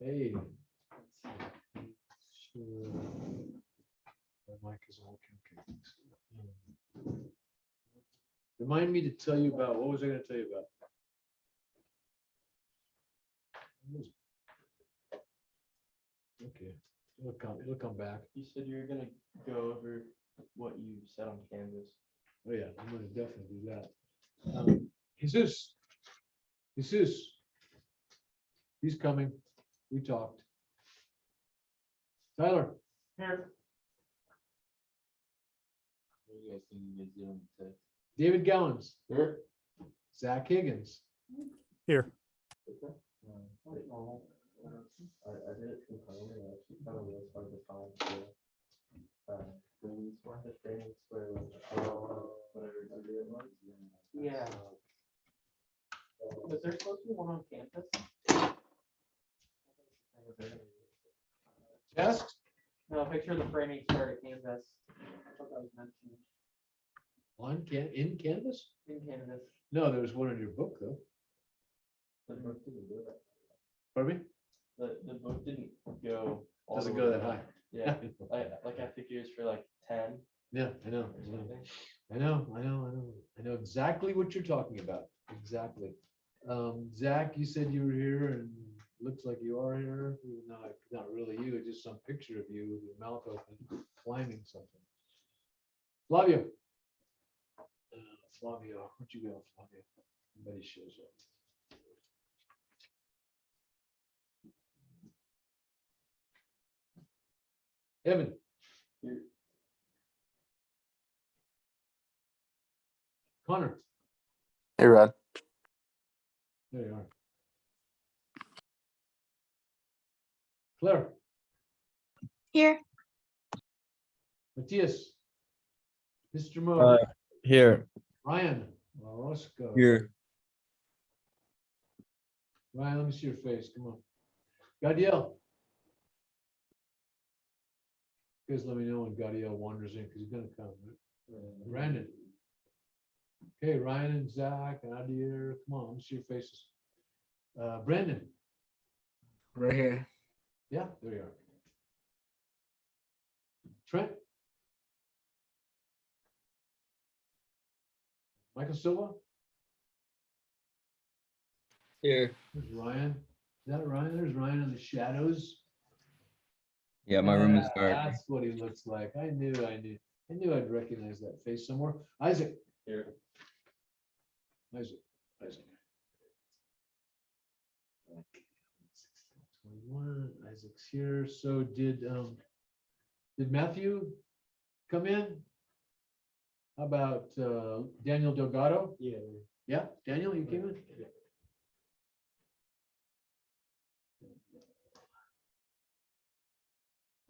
Hey. Sure. My mic is okay. Remind me to tell you about, what was I gonna tell you about? Okay, it'll come back. You said you were gonna go over what you said on Canvas. Oh yeah, I'm gonna definitely do that. Jesus, he's coming. We talked. Tyler, Here. What do you guys think you guys doing today? David Gowans, Here. Zach Higgins. Here. I did it from home and I actually found it was hard to find. So, release one of the things where whatever number it was. Yeah. Was there supposed to be one on campus? Test No, a picture of the framing start at Canvas. I thought that was mentioned in Canvas? in Canvas. No, there was one in your book though. The book didn't do it. Pardon me? The book didn't go. all Doesn't the go way that down. high. Yeah, I think it was for like 10 Yeah, I know. or something. I know exactly what you're talking about. Exactly. Zach, you said you were here and looks like you are here. Even though it's not really you, it's just some picture of you with your mouth open, climbing something. Flavio. Flavio, where'd you go, Flavio? Nobody shows up. Evan. Here. Connor. Hey, Rod. There you are. Claire. Here. Matthias. Mr. Mo. Here. Ryan. Roscoe. Here. Ryan, let me see your face. Come on. Gadiel. You guys let me know when Gadiel wanders in because he's gonna come, right? Brandon. Okay, Ryan and Zach and Adair. Come on, let me see your faces. Brandon. Right here. Yeah, there you are. Trent. Michael Silva. Here. There's Ryan. Is that Ryan? There's Ryan in the shadows. Yeah, my room is dark. That's what he looks like. I knew I'd recognize that face somewhere. Isaac. Here. Isaac. 21. Isaac's here. So did Matthew come in? How about Daniel Delgado? Yeah. Yeah, Daniel, you came in?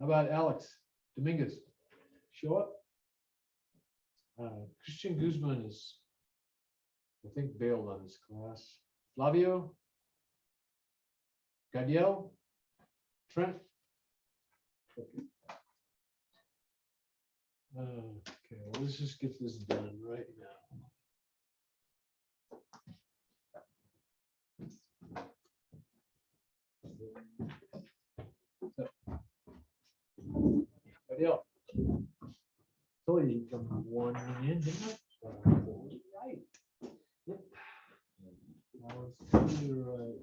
How about Alex Dominguez? Show up. Christian Guzman is, I think, bailed on this class. Flavio? Gadiel? Trent? Okay. Okay, well, let's just get this done right now. Gadiel? Told you he'd come one in, didn't I? Right. Yep. I was totally right.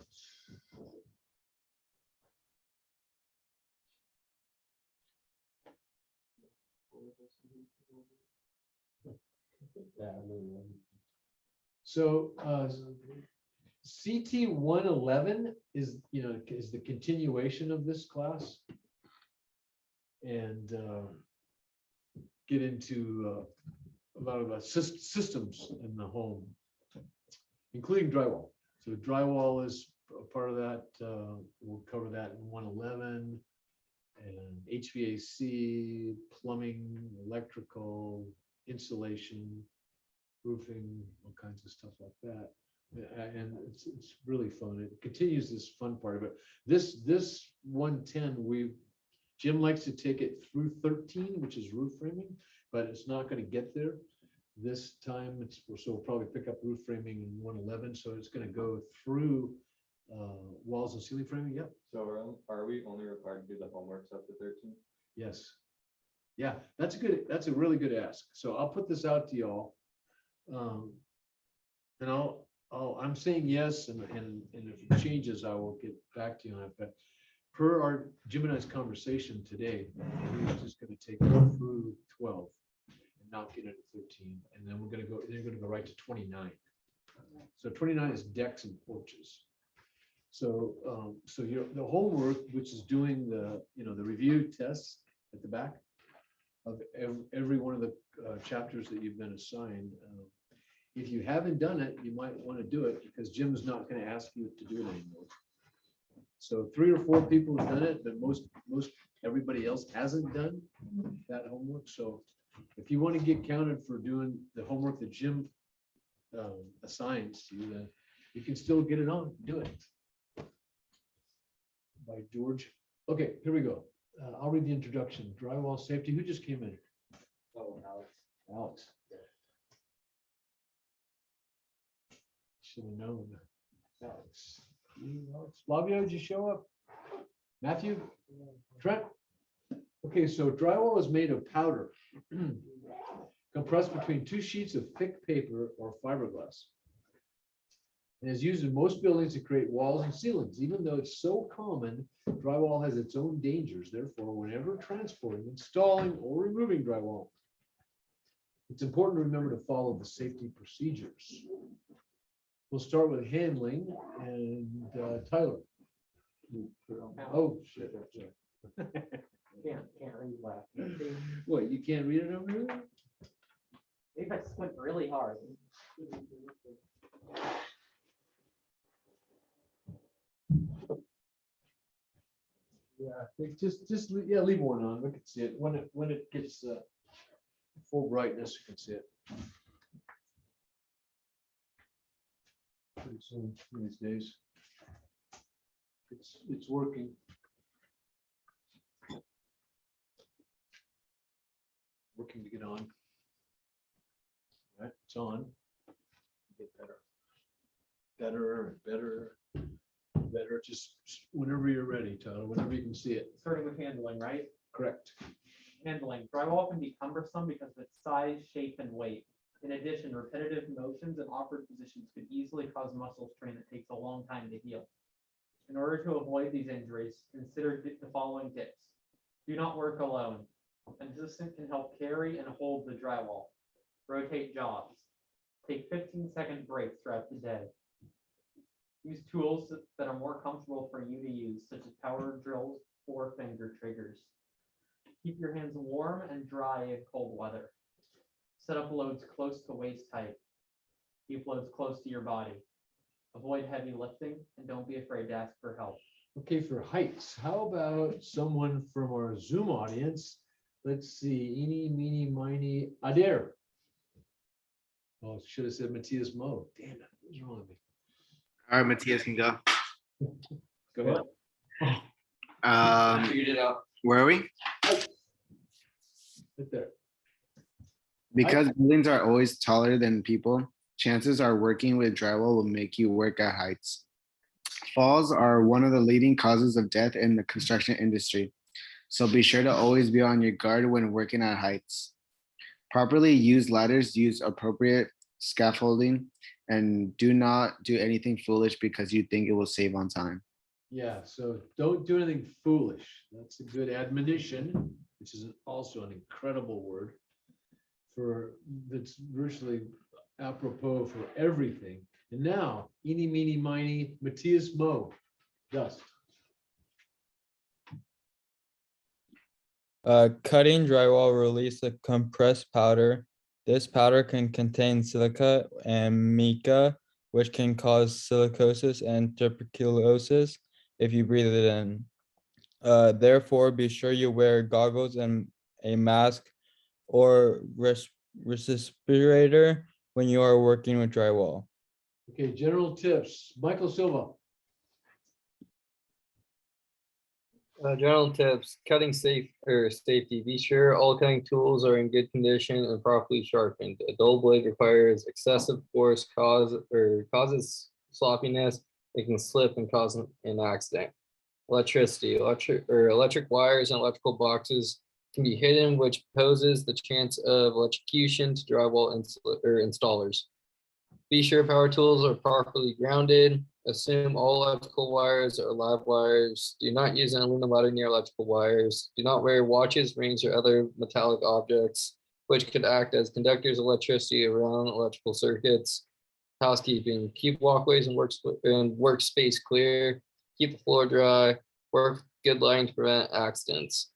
So CT111 is, is the continuation of this class. And get into a lot of systems in the home, including drywall. So drywall is a part of that. We'll cover that in 111. And HVAC, plumbing, electrical, insulation, roofing, all kinds of stuff like that. And it's really fun. It continues this fun part of it. This 110, Jim likes to take it through 13, which is roof framing, but it's not going to get there this time. So we'll probably pick up roof framing in 111. So it's going to go through Walls and ceiling framing, yep, So are we only required to do the homeworks up to 13? yes. Yeah, that's a really good ask. So I'll put this out to y'all. And I'm saying yes, and if it changes, I will get back to you on it. But per our Jim and I's conversation today, we're just gonna take it through 12 and not get into 13. And then they're gonna go right to 29. So 29 is decks and porches. So, the homework, which is doing the review tests at the back of every one of the chapters that you've been assigned. If you haven't done it, you might want to do it because Jim's not going to ask you to do it anymore. So 3 or 4 people have done it, but most everybody else hasn't done that homework. So if you want to get counted for doing the homework that Jim assigns to you, then you can still get it on, do it. By George. Okay, here we go. I'll read the introduction. Drywall safety. Who just came in? Oh, Alex. Alex. Should have known. Alex. Flavio, did you show up? Matthew? Trent? Okay, so drywall is made of powder compressed between 2 sheets of thick paper or fiberglass. And is used in most buildings to create walls and ceilings. Even though it's so common, drywall has its own dangers. Therefore, whenever transporting, installing, or removing drywall, it's important to remember to follow the safety procedures. We'll start with handling and Tyler. Oh, shit. Can't read that. What, you can't read it over here? Maybe I squint really hard. Yeah, I think leave one on. We can see it when it gets full brightness. You can see it. Pretty soon, one of these days. It's working. Working to get on. Right, it's on. Get better. Better, better. Better, just whenever you're ready, Tyler, whenever you can see it. Starting with handling, right? Correct. Handling. Drywall can be cumbersome because of its size, shape, and weight. In addition, repetitive motions and awkward positions could easily cause muscle strain that takes a long time to heal. In order to avoid these injuries, consider the following tips. Do not work alone. An assistant can help carry and hold the drywall. Rotate jobs. Take 15-second breaks throughout the day. Use tools that are more comfortable for you to use, such as power drills or finger triggers. Keep your hands warm and dry in cold weather. Set up loads close to waist height. Keep loads close to your body. Avoid heavy lifting and don't be afraid to ask for help. Okay, for heights, how about someone from our Zoom audience? Let's see, eeny, meeny, miny, Adair. Oh, should have said Matthias Mo. Damn it, what's wrong with me? All right, Matthias can go. Go ahead. Figured it out. Where are we? Right there. Because buildings are always taller than people, chances are working with drywall will make you work at heights. Falls are one of the leading causes of death in the construction industry, so be sure to always be on your guard when working at heights. Properly used ladders, use appropriate scaffolding, and do not do anything foolish because you think it will save on time. Yeah, so don't do anything foolish. That's a good admonition, which is also an incredible word that's virtually apropos for everything. And now, eeny, meeny, miny, Matthias Mo. Dust. Cutting drywall release a compressed powder. This powder can contain silica and mica, which can cause silicosis and tuberculosis if you breathe it in. Therefore, be sure you wear goggles and a mask or respirator when you are working with drywall. Okay, general tips. Michael Silva. General tips: cutting safety. Be sure all cutting tools are in good condition and properly sharpened. A dull blade requires excessive force, causes sloppiness, It can slip and cause an accident. Electricity, electric wires and electrical boxes can be hidden, which poses the chance of electrocution to drywall installers. Be sure power tools are properly grounded. Assume all electrical wires are live wires. Do not use an aluminum ladder near electrical wires. Do not wear watches, rings, or other metallic objects, which could act as conductors of electricity around electrical circuits. Housekeeping, keep walkways and workspace clear. Keep the floor dry. Work good lighting to prevent accidents.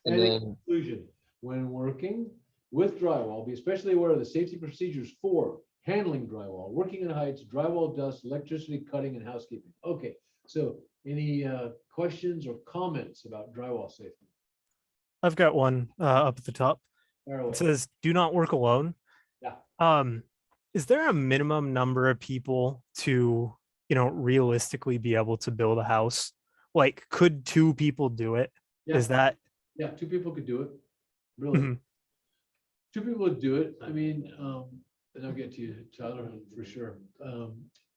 And And in then, conclusion, when working with drywall, be especially aware of the safety procedures for handling drywall, working in heights, drywall dust, electricity cutting, and housekeeping. Okay, so any questions or comments about drywall safety? I've got one up at the top. Fire away. It says, "Do not work alone." Yeah. Is there a minimum number of people to, realistically be able to build a house? Like, could 2 people do it? Yeah. Is that? Yeah, 2 people could do it. Really. Mhm. 2 people would do it. I mean, and I'll get to you, Tyler, for sure.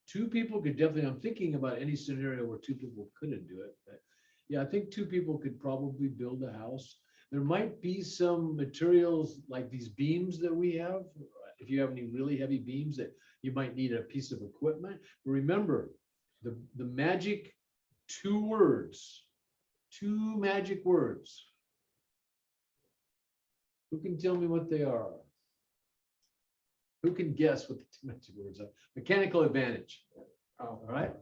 2 people could definitely, I'm thinking about any scenario where 2 people couldn't do it. But yeah, I think 2 people could probably build a house. There might be some materials like these beams that we have. If you have any really heavy beams that you might need a piece of equipment. But remember, the magic 2 words, 2 magic words. Who can tell me what they are? Who can guess what the 2 magic words are? Mechanical advantage. All right.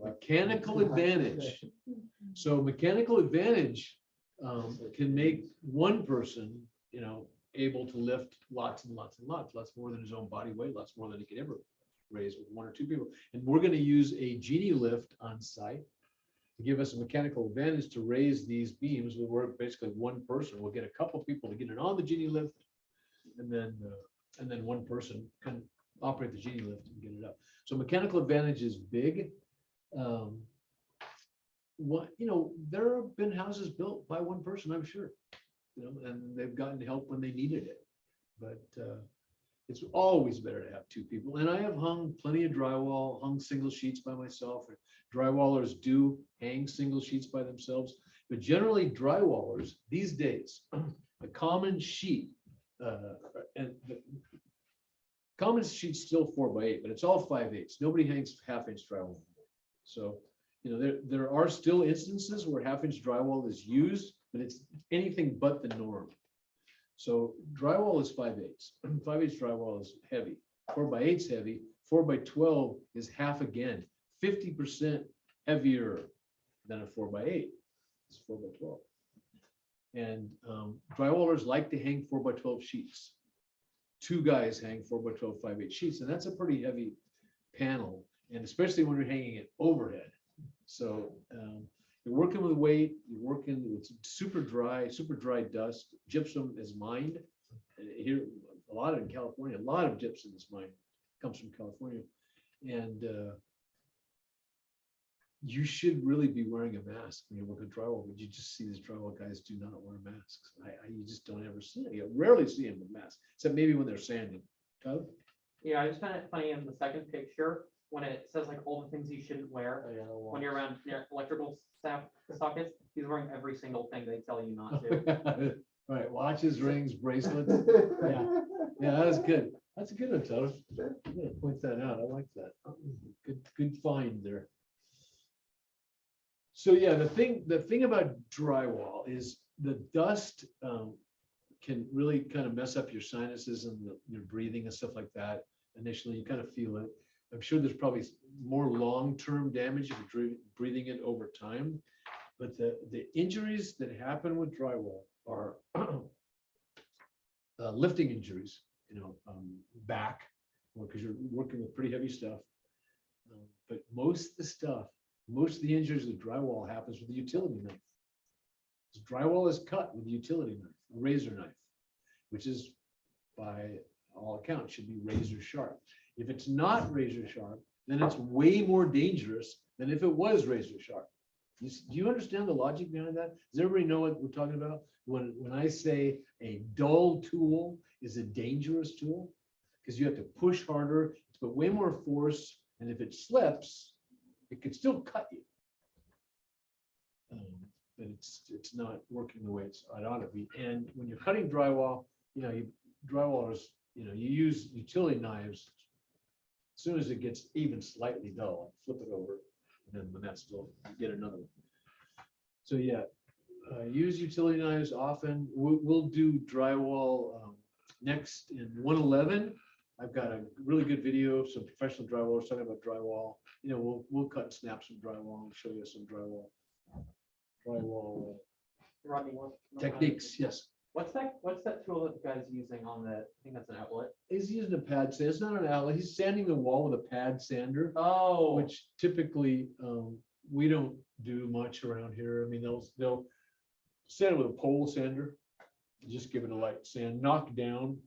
Mechanical advantage. So mechanical advantage can make one person, able to lift lots and lots and lots more than his own body weight, lots more than he could ever raise with 1 or 2 people. And we're going to use a genie lift on site to give us a mechanical advantage to raise these beams. We'll work basically 1 person. We'll get a couple people to get it on the genie lift, and then 1 person can operate the genie lift and get it up. So mechanical advantage is big. There have been houses built by 1 person, I'm sure, and they've gotten help when they needed it. But it's always better to have 2 people. And I have hung plenty of drywall, hung single sheets by myself. Drywallers do hang single sheets by themselves, but generally drywallers these days, the common sheet, and the common sheet's still 4x8, but it's all 5/8. Nobody hangs 1/2-inch drywall. So, there are still instances where 1/2-inch drywall is used, but it's anything but the norm. So drywall is 5/8. 5/8 drywall is heavy. 4x8 is heavy. 4x12 is half again, 50% heavier than a 4x8. It's 4x12. And drywallers like to hang 4x12 sheets. 2 guys hang 4x12 5/8 sheets, and that's a pretty heavy panel, and especially when you're hanging it overhead. So you're working with weight, you're working with super dry dust. Gypsum is mined. Here, a lot in California, a lot of gypsum is mined, comes from California. And you should really be wearing a mask when you're working drywall, but you just see these drywall guys do not wear masks. You just don't ever see it. You rarely see them with masks, except maybe when they're sanding. Tyler? Yeah, I just found it funny in the second picture when it says like all the things you shouldn't wear when you're around electrical sockets. He's wearing every single thing they tell you not to. Right, watches, rings, bracelets. Yeah, that was good. That's a good one, Tyler. I'm gonna point that out. I like that. Good find there. So yeah, the thing about drywall is the dust can really kind of mess up your sinuses and your breathing and stuff like that. Initially, you kind of feel it. I'm sure there's probably more long-term damage if you're breathing it over time. But the injuries that happen with drywall are lifting injuries, back, because you're working with pretty heavy stuff. But most of the injuries with drywall happens with the utility knife. Drywall is cut with a utility knife, a razor knife, which is, by all accounts, should be razor sharp. If it's not razor sharp, then it's way more dangerous than if it was razor sharp. Do you understand the logic behind that? Does everybody know what we're talking about? When I say a dull tool is a dangerous tool, because you have to push harder, put way more force And if it slips, it could still cut you. But it's not working the way it ought to be. And when you're cutting drywall, drywallers, you use utility knives. As soon as it gets even slightly dull, flip it over, and then when that's dull, you get another one. So yeah, use utility knives often. We'll do drywall next in 111. I've got a really good video of some professional drywallers talking about drywall. We'll cut and snap some drywall and show you some drywall Rodney, techniques. Yes, What's that tool that the guy's using on the, I think that's an outlet? he's using a pad sander. It's not an outlet. He's sanding the wall with a pad sander, Oh, which typically we don't do much around here. I mean, they'll sand it with a pole sander, just give it a light sand, knock down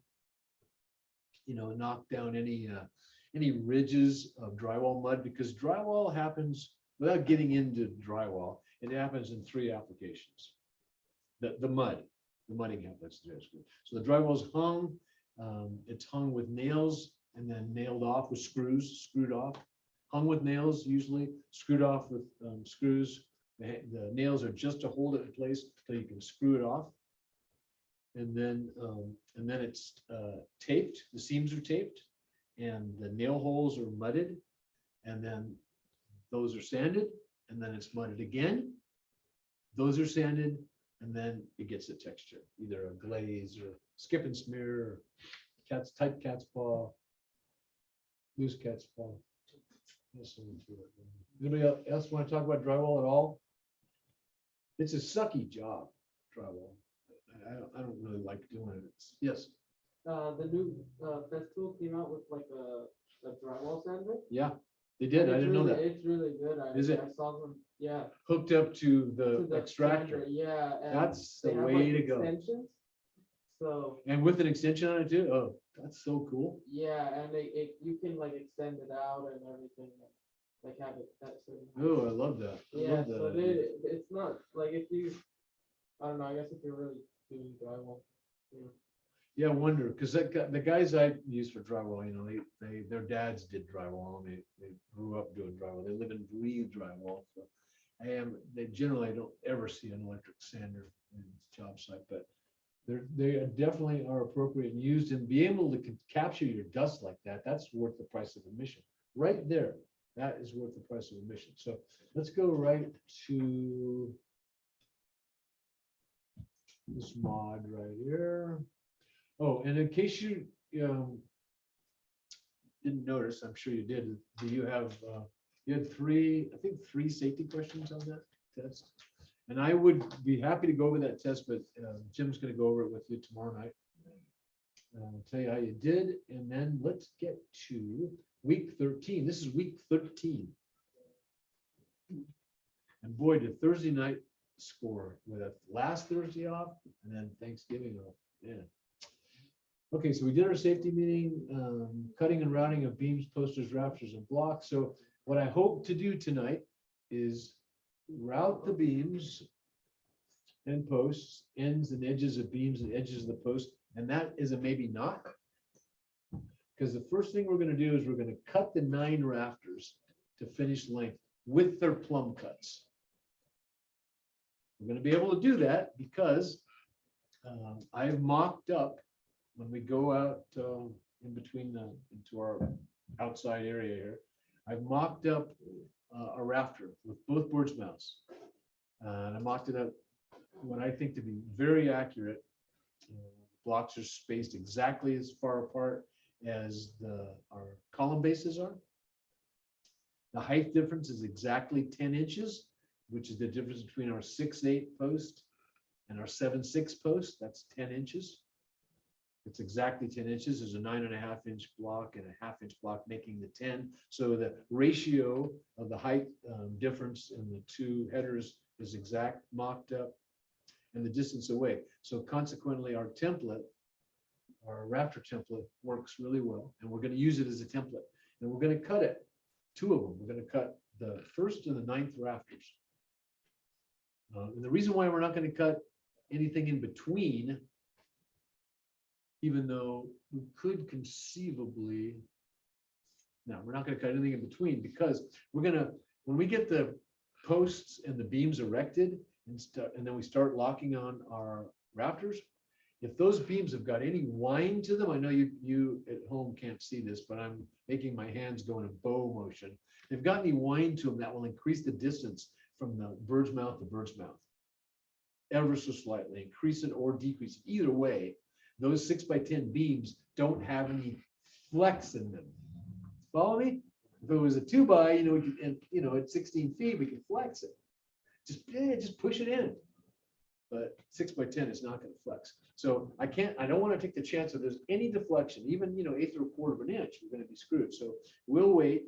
any ridges of drywall mud, because drywall happens without getting into drywall. It happens in 3 applications. The mudding happens there. So the drywall's hung, it's hung with nails and then nailed off with screws, screwed off, hung with nails usually, screwed off with screws. The nails are just to hold it in place so you can screw it off. And then it's taped, the seams are taped, and the nail holes are mudded, and then those are sanded, and then it's mudded again. Those are sanded, and then it gets a texture, either a glaze or skip and smear, or tight cat's paw, loose cat's paw. Anybody else want to talk about drywall at all? It's a sucky job, drywall. I don't really like doing it. Yes, The new Festool came out with like a drywall sander. yeah, they did. I didn't know that. It's really good. Is it? I saw them, yeah. Hooked up to to the extractor. sander, yeah. and That's the they have, way like, to go. extensions. So, And with an extension on it too. Oh, that's so cool. yeah, and you can like extend it out and everything, like have it that certain height. Oh, I love that. I Yeah, love so that. it's not like if you, I don't know, I guess if you're really doing drywall. Yeah. Yeah, I wonder, because the guys I use for drywall, their dads did drywall, and they grew up doing drywall. They live and breathe drywall. So they generally I don't ever see an electric sander in the job site, but they definitely are appropriate and used, and be able to capture your dust like that. That's worth the price of admission, right there. That is worth the price of admission. So let's go right to this mod right here. Oh, and in case you didn't notice, I'm sure you did. Do you have you had three safety questions on that test? And I would be happy to go over that test, but Jim's going to go over it with you tomorrow night. Tell you how you did, and then let's get to week 13. This is week 13. And boy, did Thursday night score with a last Thursday off and then Thanksgiving off. Yeah. Okay, so we did our safety meeting, cutting and routing of beams, posters, rafters, and blocks. So what I hope to do tonight is route the beams and posts, ends and edges of beams and edges of the post. And that is a maybe not. Because the first thing we're going to do is we're going to cut the 9 rafters to finish length with their plumb cuts. We're going to be able to do that because I've mocked up when we go out in between into our outside area here. I've mocked up a rafter with both boards mounts. And I mocked it up what I think to be very accurate. Blocks are spaced exactly as far apart as our column bases are. The height difference is exactly 10 inches, which is the difference between our 6'8" post and our 7'6" post. That's 10 inches. It's exactly 10 inches. There's a 9.5 inch block and a 1/2 inch block making the 10. So the ratio of the height difference in the 2 headers is exact, mocked up, and the distance away. So consequently, our template, our rafter template, works really well, and we're going to use it as a template. And we're going to cut it, 2 of them. We're going to cut the 1st and the 9th rafters. And the reason why we're not going to cut anything in between, even though we could conceivably No, we're not gonna cut anything in between because we're gonna, when we get the posts and the beams erected and stuff, and then we start locking on our rafters, if those beams have got any wind to them, I know you at home can't see this, but I'm making my hands go in a bow motion. If they've got any wind to them, that will increase the distance from the bird's mouth to bird's mouth. Ever so slightly, increase it or decrease it. Either way, those 6x10 beams don't have any flex in them. Follow me? If it was a 2x, we could, and at 16 feet, we can flex it. Just push it in. But 6x10 is not going to flex. So I don't want to take the chance that there's any deflection, even, 1/8 or 1/4 of an inch, we're going to be screwed. So we'll wait,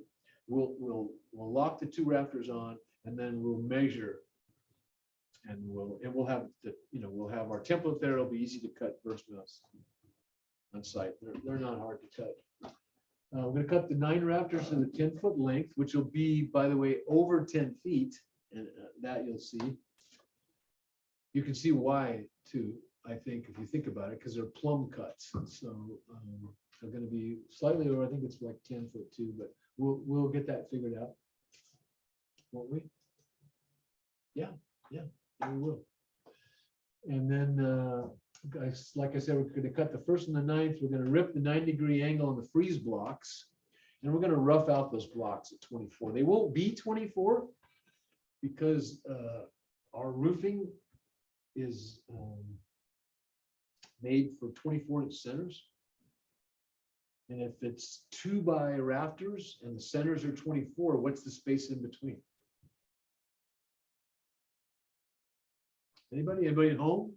we'll lock the 2 rafters on, and then we'll measure. And we'll have we'll have our template there. It'll be easy to cut bird's mouths on site. They're not hard to cut. We're going to cut the 9 rafters to the 10-foot length, which will be, by the way, over 10 feet. And that you'll see. You can see why too, I think, if you think about it, because they're plumb cuts. So they're going to be slightly over, I think it's like 10 foot too, but we'll get that figured out. Won't we? Yeah, we will. And then, guys, like I said, we're going to cut the 1st and the 9th. We're going to rip the 90-degree angle on the freeze blocks, and we're going to rough out those blocks at 24. They won't be 24 because our roofing is made for 24-inch centers. And if it's 2x rafters and the centers are 24, what's the space in between? Anybody at home?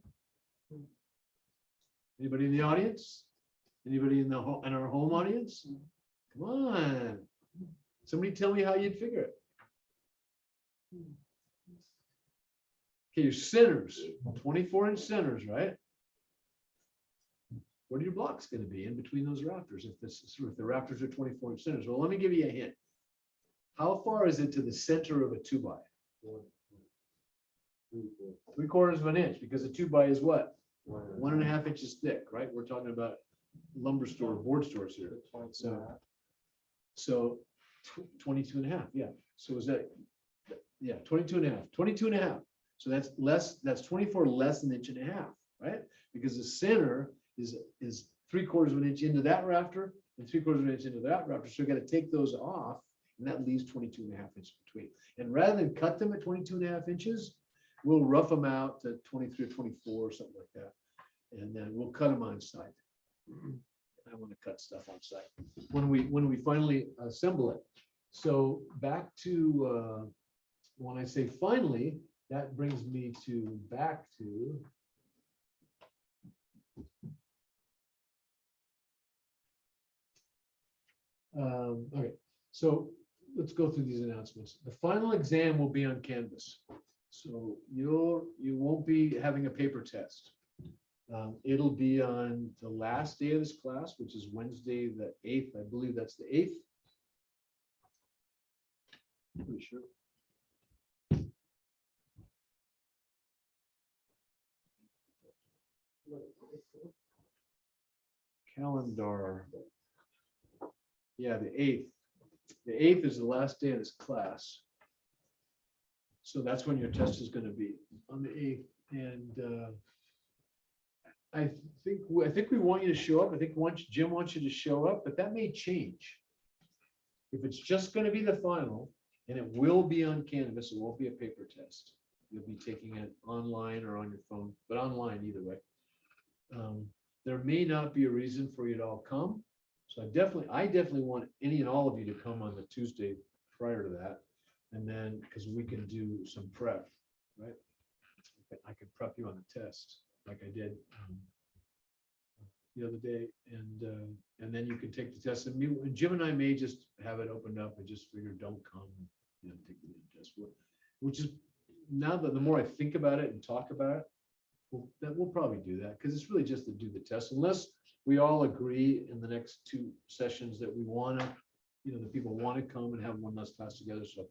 Anybody in the audience? Anybody in our home audience? Come on. Somebody tell me how you'd figure it. Okay, your centers, 24-inch centers, right? What are your blocks going to be in between those rafters if the rafters are 24-inch centers? Well, let me give you a hint. How far is it to the center of a 2x? 3/4 of an inch, because a 2x is what? 1.5 inches thick, right? We're talking about lumber store, board stores here. So 22.5, yeah. So is that, yeah, 22.5, 22.5. So that's less, that's 24 less than 1.5 inches, right? Because the center is 3/4 of an inch into that rafter and 3/4 of an inch into that rafter. So you got to take those off, and that leaves 22.5 inches between. And rather than cut them at 22.5 inches, we'll rough them out to 23 or 24 or something like that. And then we'll cut them on site. I want to cut stuff on site when we finally assemble it. So back to when I say finally, that brings me back to okay. So let's go through these announcements. The final exam will be on Canvas. So you won't be having a paper test. It'll be on the last day of this class, which is Wednesday, the 8th. I believe that's the 8th. Pretty sure. Calendar. Yeah, the 8th. The 8th is the last day of this class. So that's when your test is going to be, on the 8th. And I think we want you to show up. I think Jim wants you to show up, but that may change. If it's just going to be the final, and it will be on Canvas, it won't be a paper test. You'll be taking it online or on your phone, but online either way. There may not be a reason for you to all come. So I definitely want any and all of you to come on the Tuesday prior to that. And then, because we can do some prep, right? I could prep you on the test like I did the other day, and then you can take the test. And Jim and I may just have it opened up and just figure, don't come, take the test. Which is, now that the more I think about it and talk about it, we'll probably do that, because it's really just to do the test, unless we all agree in the next 2 sessions that we want to, the people want to come and have one last class together. So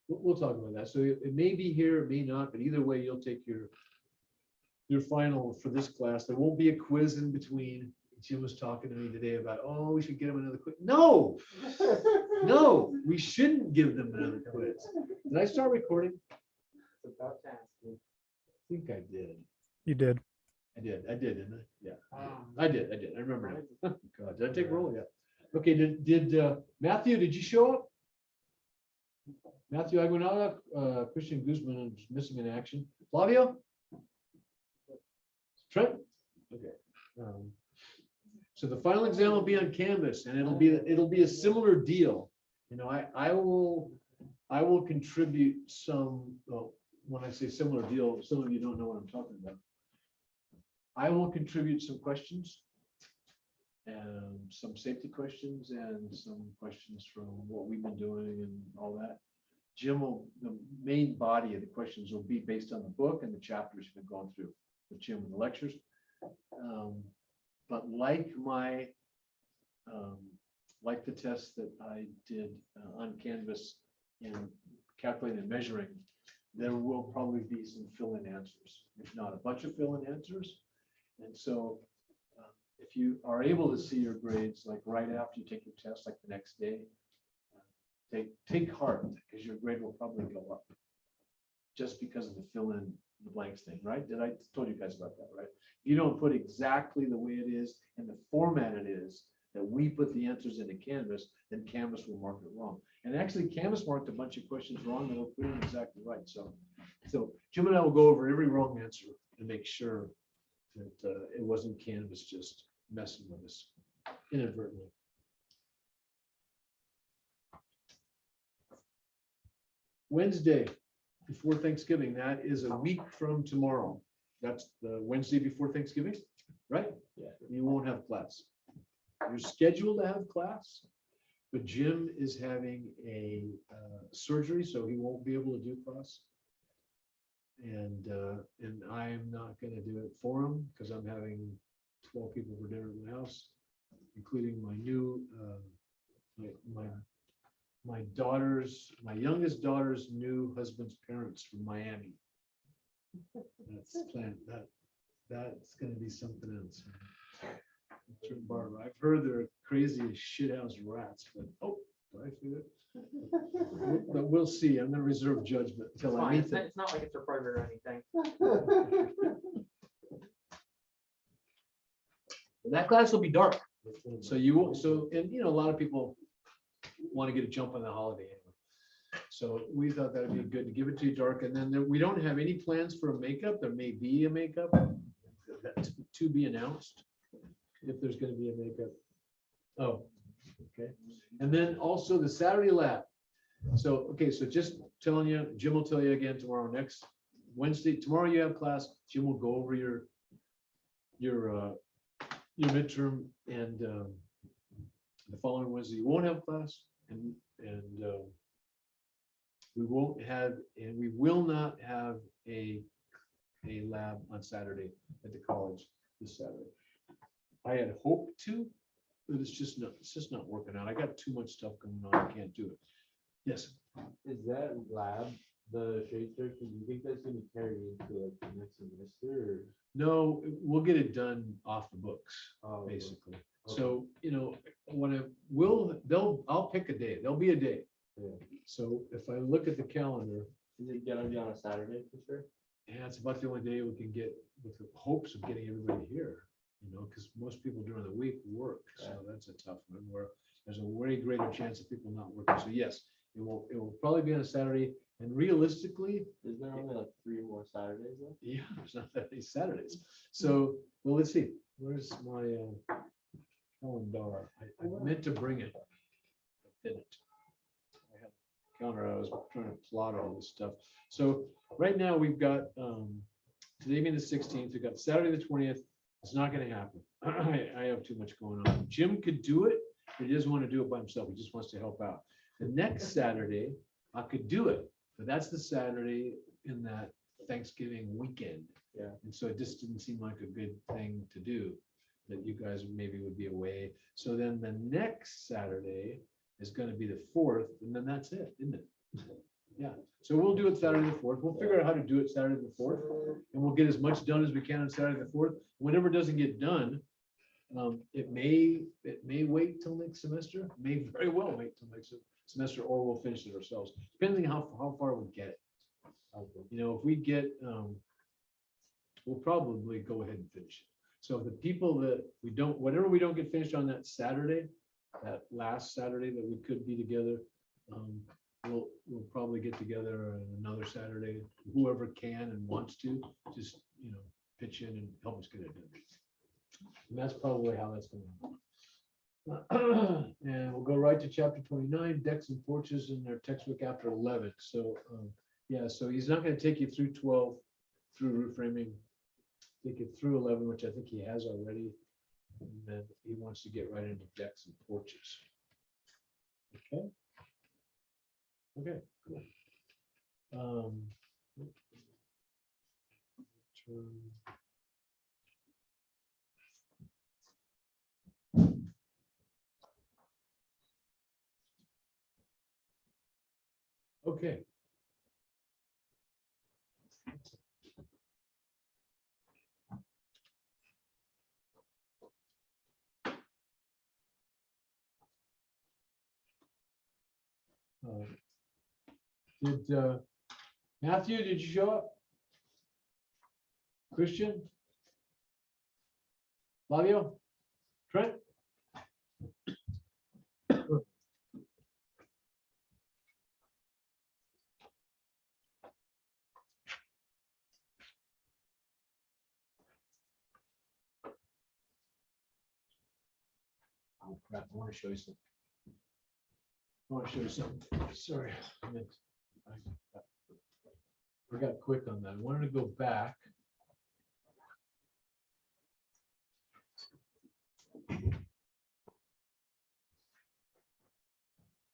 we'll talk about that. So it may be here, it may not, but either way, you'll take your final for this class. There won't be a quiz in between. Jim was talking to me today about, oh, we should get him another quiz. No, no, we shouldn't give them another quiz. Did I start recording? It's about to ask you. I think I did. You did. I did, didn't I? Yeah, I did. I remember now. God, did I take roll? Yeah. Okay, did Matthew, did you show up? Matthew Aguinaldo, Christian Guzman is missing in action. Flavio? Trent? Okay. So the final exam will be on Canvas, and it'll be a similar deal. You know, I will contribute some, well, when I say similar deal, some of you don't know what I'm talking about. I will contribute some questions and some safety questions and some questions from what we've been doing and all that. Jim will, the main body of the questions will be based on the book and the chapters we've been going through with Jim in the lectures. But like like the test that I did on Canvas in calculating and measuring, there will probably be some fill-in answers, if not a bunch of fill-in answers. And so if you are able to see your grades like right after you take your test, like the next day, take heart, because your grade will probably go up just because of the fill-in the blanks thing, right? I told you guys about that, right? You don't put exactly the way it is in the format it is that we put the answers into Canvas, then Canvas will mark it wrong. And actually Canvas marked a bunch of questions wrong that will put in exactly right. So Jim and I will go over every wrong answer and make sure that it wasn't Canvas just messing with us inadvertently. Wednesday before Thanksgiving, that is a week from tomorrow. That's the Wednesday before Thanksgiving, right? Yeah. You won't have class. You're scheduled to have class, but Jim is having a surgery, so he won't be able to do class. And I'm not going to do it for him because I'm having 12 people for dinner at my house, including my new my youngest daughter's new husband's parents from Miami. That's planned. That's going to be something else. Barbara, I've heard they're crazy as shithouse rats, but do I feel it? But we'll see. I'm going to reserve judgment It's until I fine. meet It's them. not like it's recorded or anything. That class will be dark. So you won't, and you know, a lot of people want to get a jump on the holiday. Anyway. So we thought that'd be good to give it to you dark. And then we don't have any plans for a makeup. There may be a makeup to be announced if there's going to be a makeup. Oh, okay. And then also the Saturday lab. So, okay, so just telling you, Jim will tell you again tomorrow, next Wednesday, tomorrow you have class. Jim will go over your midterm, and the following Wednesday you won't have class, and we won't have, and we will not have a lab on Saturday at the college this Saturday. I had hoped to, but it's just not working out. I got too much stuff going on. I can't do it. Yes. Is that lab the shade search? Do you think that's gonna carry into like the next semester? Or? No, we'll get it done off the books, Oh, basically. okay. So, you know, I'll pick a day. There'll be a day. Yeah. So if I look at the calendar, Is it gonna be on a Saturday for sure? yeah, it's about the only day we can get with the hopes of getting everybody here, you know, because most people during the week work. So that's a tough one where there's a way greater chance of people not working. So yes, it will probably be on a Saturday. And realistically, Is there only like 3 more Saturdays left? yeah, there's not that many Saturdays. So, well, let's see. Where's my calendar? I meant to bring it. I didn't. I had a calendar. I was trying to plot all this stuff. So right now we've got today being the 16th. We've got Saturday the 20th. It's not going to happen. I have too much going on. Jim could do it, but he doesn't want to do it by himself. He just wants to help out. The next Saturday, I could do it, but that's the Saturday in that Thanksgiving weekend. Yeah. And so it just didn't seem like a good thing to do, that you guys maybe would be away. So then the next Saturday is going to be the 4th, and then that's it, isn't it? Yeah. So we'll do it Saturday the 4th. We'll figure out how to do it Saturday the 4th, and we'll get as much done as we can on Saturday the 4th. Whenever it doesn't get done, It may wait till next semester, may very well wait till next semester, or we'll finish it ourselves, depending how far we get it. You know, if we get, we'll probably go ahead and finish it. So the people that we don't, whatever we don't get finished on that Saturday, that last Saturday that we could be together, we'll probably get together on another Saturday, whoever can and wants to, just, you know, pitch in and help us get it done. And that's probably how that's going to. And we'll go right to chapter 29, decks and porches in their textbook after 11. So yeah, so he's not going to take you through 12 through roof framing, take you through 11, which I think he has already. And then he wants to get right into decks and porches. Okay. Okay, cool. Okay. Did Matthew, did you show up? Christian? Flavio? Trent? Oh crap, I want to show you something. I want to show you something. Sorry. I got quick on that. I wanted to go back.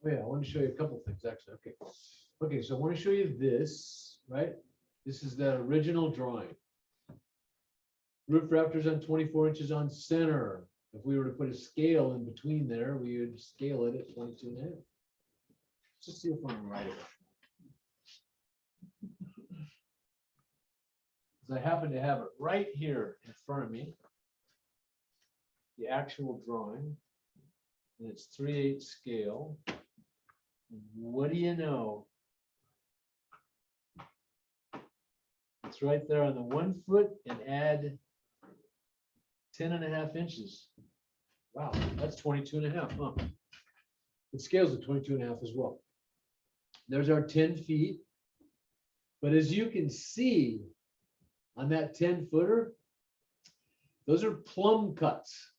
Oh yeah, I want to show you a couple things actually. Okay. Okay, so I want to show you this, right? This is the original drawing. Roof rafters on 24 inches on center. If we were to put a scale in between there, we would scale it at 22.5. Let's just see if I'm right. Because I happen to have it right here in front of me. The actual drawing. And it's 3/8 scale. And what do you know? It's right there on the 1 foot and add 10.5 inches. Wow, that's 22.5, huh? It scales at 22.5 as well. There's our 10 feet. But as you can see on that 10 footer, those are plumb cuts.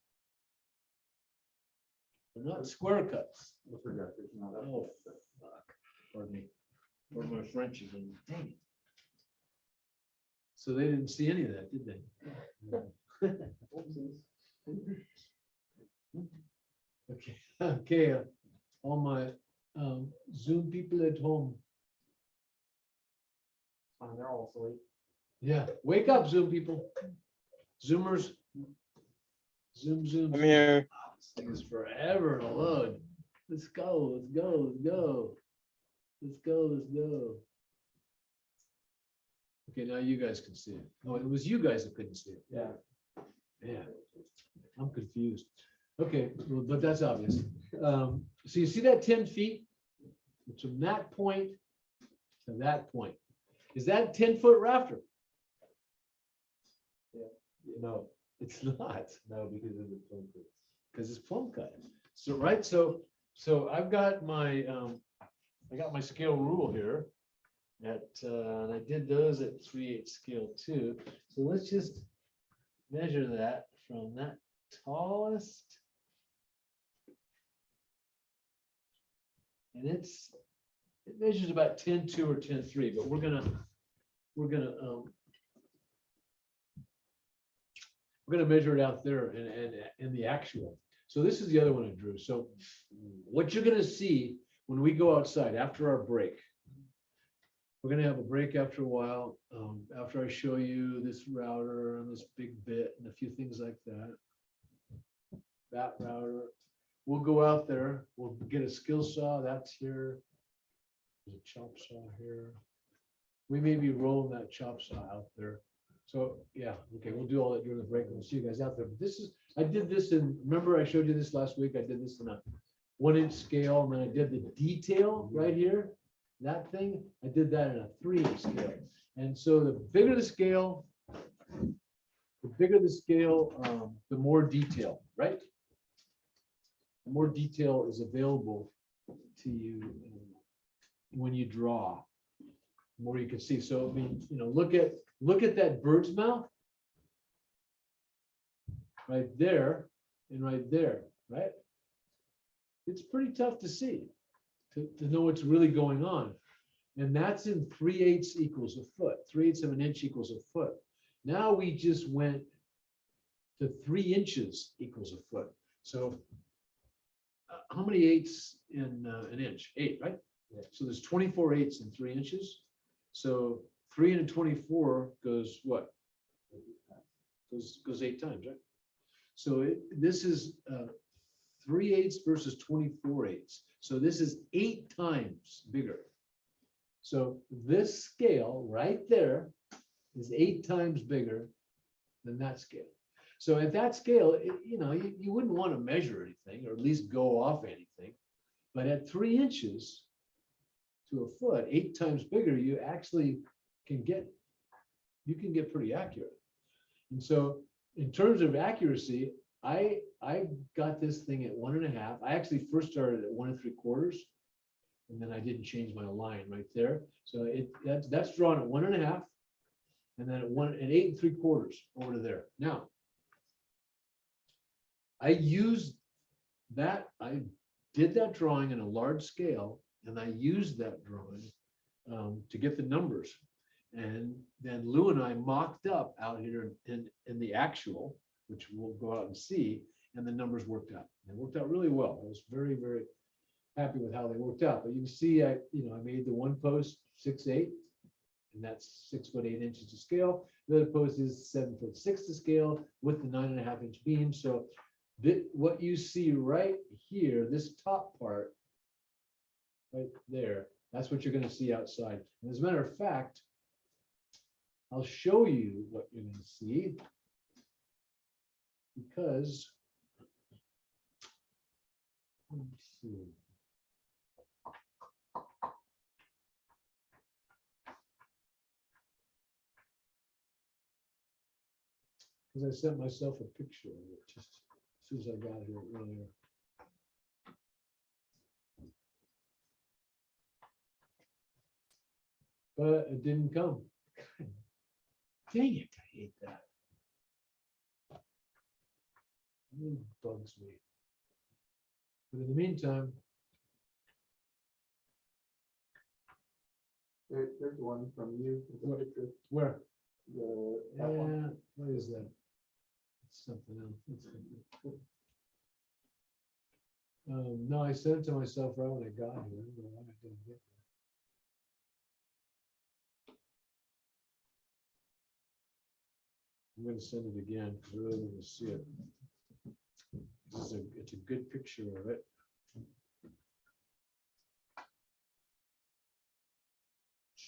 They're not square cuts. Oh, fuck. Pardon me. Or my French again. Dang it. So they didn't see any of that, did they? Okay, okay. All my Zoom people at home. They're all asleep. Yeah, wake up, Zoom people. Zoomers. Zoom, zoom. I'm zoom. here. This thing is forever to load. Let's go, let's go, let's go. Let's go, let's go. Okay, now you guys can see it. No, it was you guys that couldn't see it. Yeah. Yeah, I'm confused. Okay, well, but that's obvious. So you see that 10 feet? It's from that point to that point. Is that 10-foot rafter? Yeah. No, it's not. No, because of the plumb cut. Because it's plumb cut. So, right, so I've got my, I got my scale rule here. And I did those at 3/8 scale too. So let's just measure that from that tallest. And it measures about 10.2 or 10.3, but we're gonna measure it out there and in the actual. So this is the other one I drew. So what you're gonna see when we go outside after our break, we're gonna have a break after a while, after I show you this router and this big bit and a few things like that. That router, we'll go out there, we'll get a skill saw, that's here. There's a chop saw here. We may be rolling that chop saw out there. So yeah, okay, we'll do all that during the break and we'll see you guys out there. But this I did this in, remember I showed you this last week? I did this in a 1-inch scale, and then I did the detail right here. That thing, I did that in a 3-inch scale. And so the bigger the scale, the more detail, right? The more detail is available to you when you draw. The more you can see. So I mean, look at that bird's mouth right there and right there, right? It's pretty tough to see, to know what's really going on. And that's in 3/8 equals a foot. 3/8 of an inch equals a foot. Now we just went to 3 inches equals a foot. So how many eighths in an inch? 8, right? So there's 24 eighths in 3 inches. So 3 into 24 goes what? Goes 8 times, right? So this is 3/8 versus 24 eighths. So this is 8 times bigger. So this scale right there is 8 times bigger than that scale. So at that scale, you wouldn't want to measure anything, or at least go off anything. But at 3 inches to a foot, 8 times bigger, you actually can get pretty accurate. And so in terms of accuracy, I got this thing at 1.5. I actually first started at 1 3/4, and then I didn't change my line right there. So that's drawn at 1.5, and then at 8 3/4 over to there. Now, I used that. I did that drawing in a large scale, and I used that drawing to get the numbers. And then Lou and I mocked up out here in the actual, which we'll go out and see, and the numbers worked out. They worked out really well. I was very, very happy with how they worked out. But you can see, I made the one post 6'8", and that's 6 foot 8 inches to scale. The other post is 7 foot 6 to scale with the 9.5 inch beam. So what you see right here, this top part right there, that's what you're going to see outside. And as a matter of fact, I'll show you what you're going to see, because let's see. Because I sent myself a picture of it just as soon as I got here earlier. But it didn't come. Dang it, I hate that. It really bugs me. But in the meantime, There's one from you. where? That one. What is that? It's something else. It's something. No, I sent it to myself right when I got here. I don't know why I didn't get that. I'm going to send it again because I really want to see it. It's a good picture of it.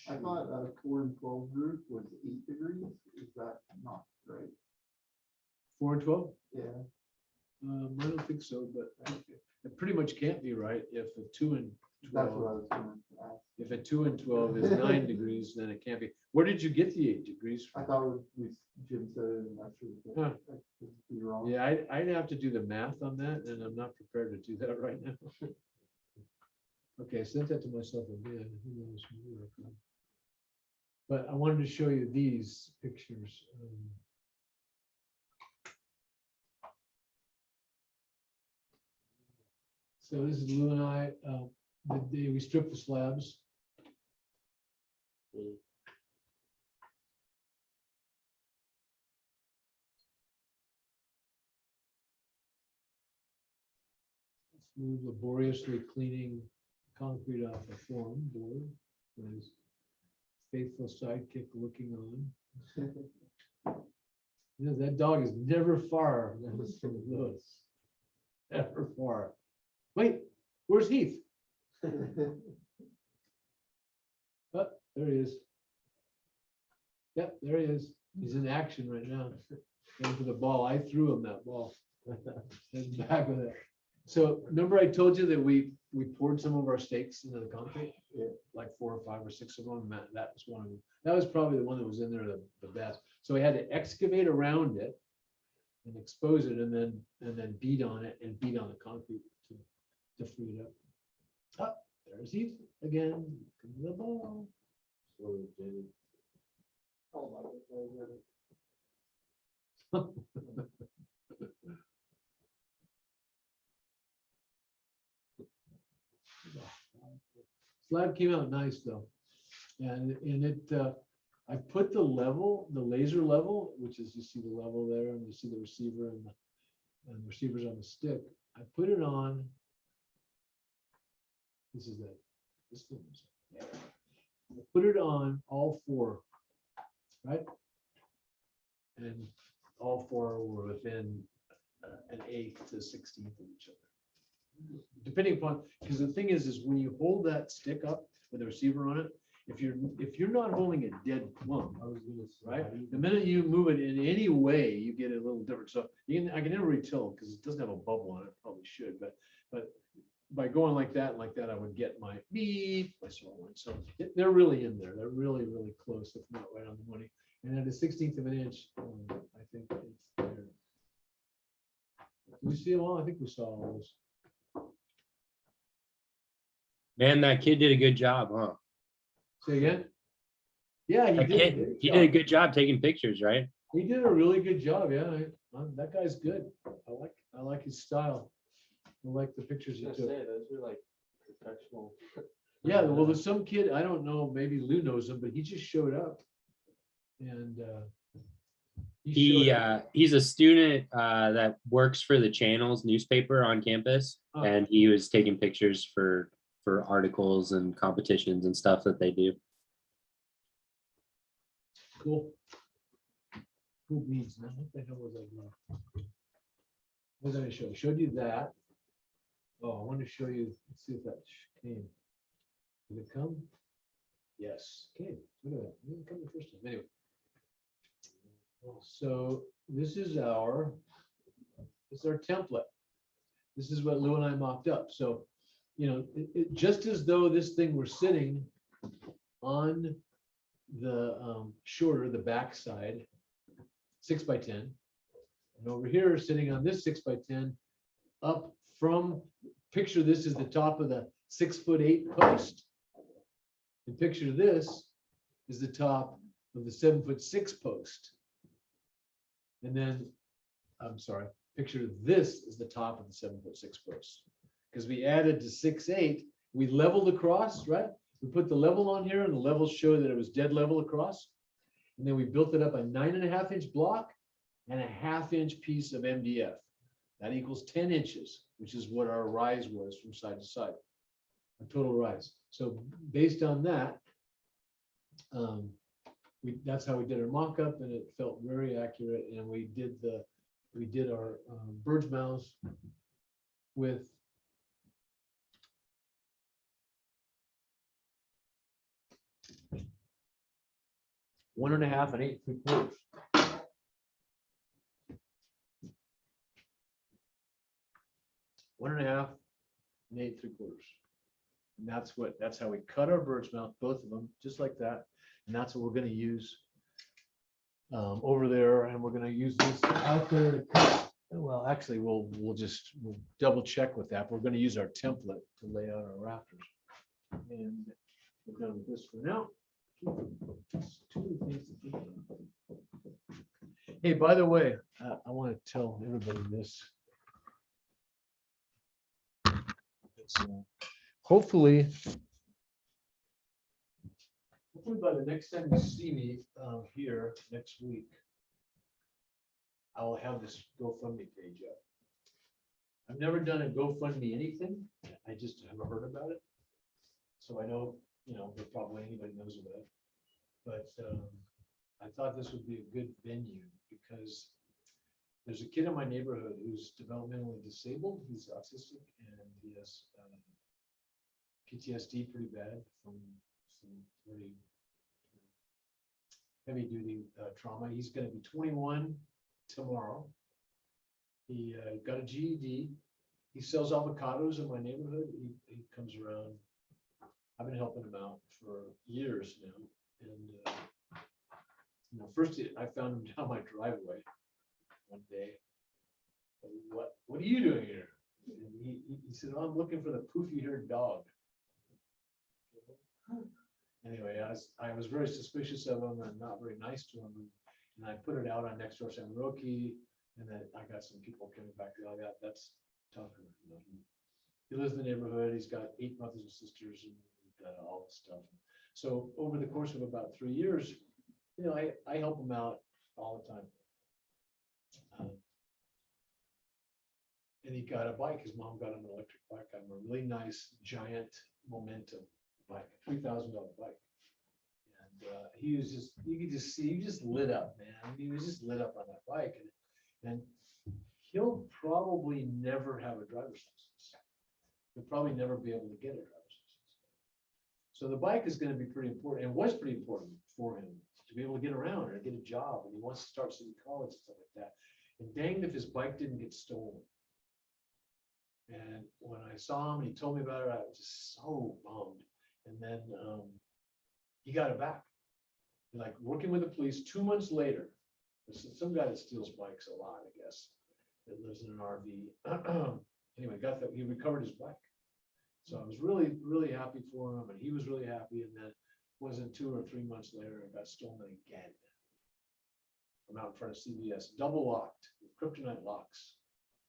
I thought 4 and 12 group was 8 degrees. Is that not right? 4 and 12? Yeah. I don't think so, but it pretty much can't be right if a 2 and That's what 12. I was going to ask. If a 2 and 12 is 9 degrees, then it can't be. Where did you get the 8 degrees I from? thought Jim said it, and actually, Huh. I could be wrong. Yeah, I'd have to do the math on that, and I'm not prepared to do that right now. Okay, I sent that to myself again. Who knows? Maybe I can. But I wanted to show you these pictures. So this is Lou and I, the day we stripped the slabs. Lou laboriously cleaning concrete off a form board with his faithful sidekick looking on. You know, that dog is never far from Lewis. Never far. Wait, where's Heath? Oh, there he is. Yep, there he is. He's in action right now. Going for the ball. I threw him that ball. And back with it. So remember I told you that we poured some of our stakes into the concrete? Like 4 or 5 or 6 of them. and that was one of them. That was probably the one that was in there the best. So we had to excavate around it and expose it and then beat on it and beat on the concrete to free it up. Oh, there's Heath again. The ball. Slab came out nice though. And I put the laser level, which is, you see the level there and you see the receiver and the receivers on the stick. I put it on. This is this thing. I put it on all 4, right? And all 4 were within an 1/8 to 1/16 of each other. Depending upon, because the thing is when you hold that stick up with a receiver on it, if you're not holding it dead plumb, right? The minute you move it in any way, you get a little different. So I can never really tell because it doesn't have a bubble on it. Probably should, but by going like that, I would get my beep. I saw one. So they're really in there. They're really, really close, if not right on the money. And at a 1/16 of an inch, I think it's there. Did we see them all? I think we saw all those. Man, that kid did a good job, huh? Say again? Yeah, he That did. kid, he did a good job taking pictures, right? He did a really good job. Yeah, that guy's good. I like his style. I like the pictures he Those took. are like professional. Yeah, well, there's some kid, I don't know, maybe Lou knows him, but he just showed up. And He's a student that works for the Channels newspaper on campus, Oh. and he was taking pictures for articles and competitions and stuff that they do. Cool. Cool beans, man. What the hell was I doing? What did I show? I showed you that. Oh, I want to show you, let's see if that came. Did it come? Yes, came. Look at that. It didn't come the first time. Anyway. So this is our template. This is what Lou and I mocked up. So, just as though this thing were sitting on the the backside 6x10, and over here sitting on this 6x10 up from, picture this is the top of the 6'8" post, and picture this is the top of the 7'6" post. And then, I'm sorry, picture this is the top of the 7'6" post. Because we added to 6'8", we leveled across, right? We put the level on here and the levels show that it was dead level across. And then we built it up a 9.5 inch block and a 1/2 inch piece of MDF. That equals 10 inches, which is what our rise was from side to side, our total rise. So based on that, that's how we did our mock-up, and it felt very accurate. And we did our bird's mouths with one and a half and 8 3/4. One and a half and 8 3/4. And that's how we cut our bird's mouth, both of them, just like that. And that's what we're going to use over there. And we're going to use this out there. Well, actually, we'll double check with that. We're going to use our template to lay out our rafters. And we're done with this for now. Hey, by the way, I want to tell everybody this. Hopefully by the next time you see me here next week, I will have this GoFundMe page up. I've never done a GoFundMe anything. I just haven't heard about it. So I know, if probably anybody knows about it. But I thought this would be a good venue because there's a kid in my neighborhood who's developmentally disabled. He's autistic and he has PTSD pretty bad from some very heavy duty trauma. He's going to be 21 tomorrow. He got a GED. He sells avocados in my neighborhood. He comes around. I've been helping him out for years now. And, first I found him down my driveway one day. What are you doing here? And he said, oh, I'm looking for the poofy-haired dog. Anyway, I was very suspicious of him and not very nice to him. And I put it out on Nextdoor San Roque, and then I got some people coming back. Oh, yeah, that's tougher. He lives in the neighborhood. He's got 8 brothers and sisters and all this stuff. So over the course of about 3 years, I help him out all the time. And he got a bike. His mom got him an electric bike. Got him a really nice giant Momentum bike, $3,000 bike. And he was just, you could just see, he just lit up, man. He was just lit up on that bike. And he'll probably never have a driver's license. He'll probably never be able to get a driver's license. So the bike is going to be pretty important, and was pretty important for him to be able to get around or get a job. And he wants to start city college and stuff like that. And danged if his bike didn't get stolen. And when I saw him and he told me about it, I was just so bummed. And then he got it back. Like working with the police 2 months later, there's some guy that steals bikes a lot, I guess, that lives in an RV. Anyway, got that, he recovered his bike. So I was really, really happy for him, and he was really happy. And then it wasn't 2 or 3 months later, it got stolen again from out in front of CVS, double locked with kryptonite locks,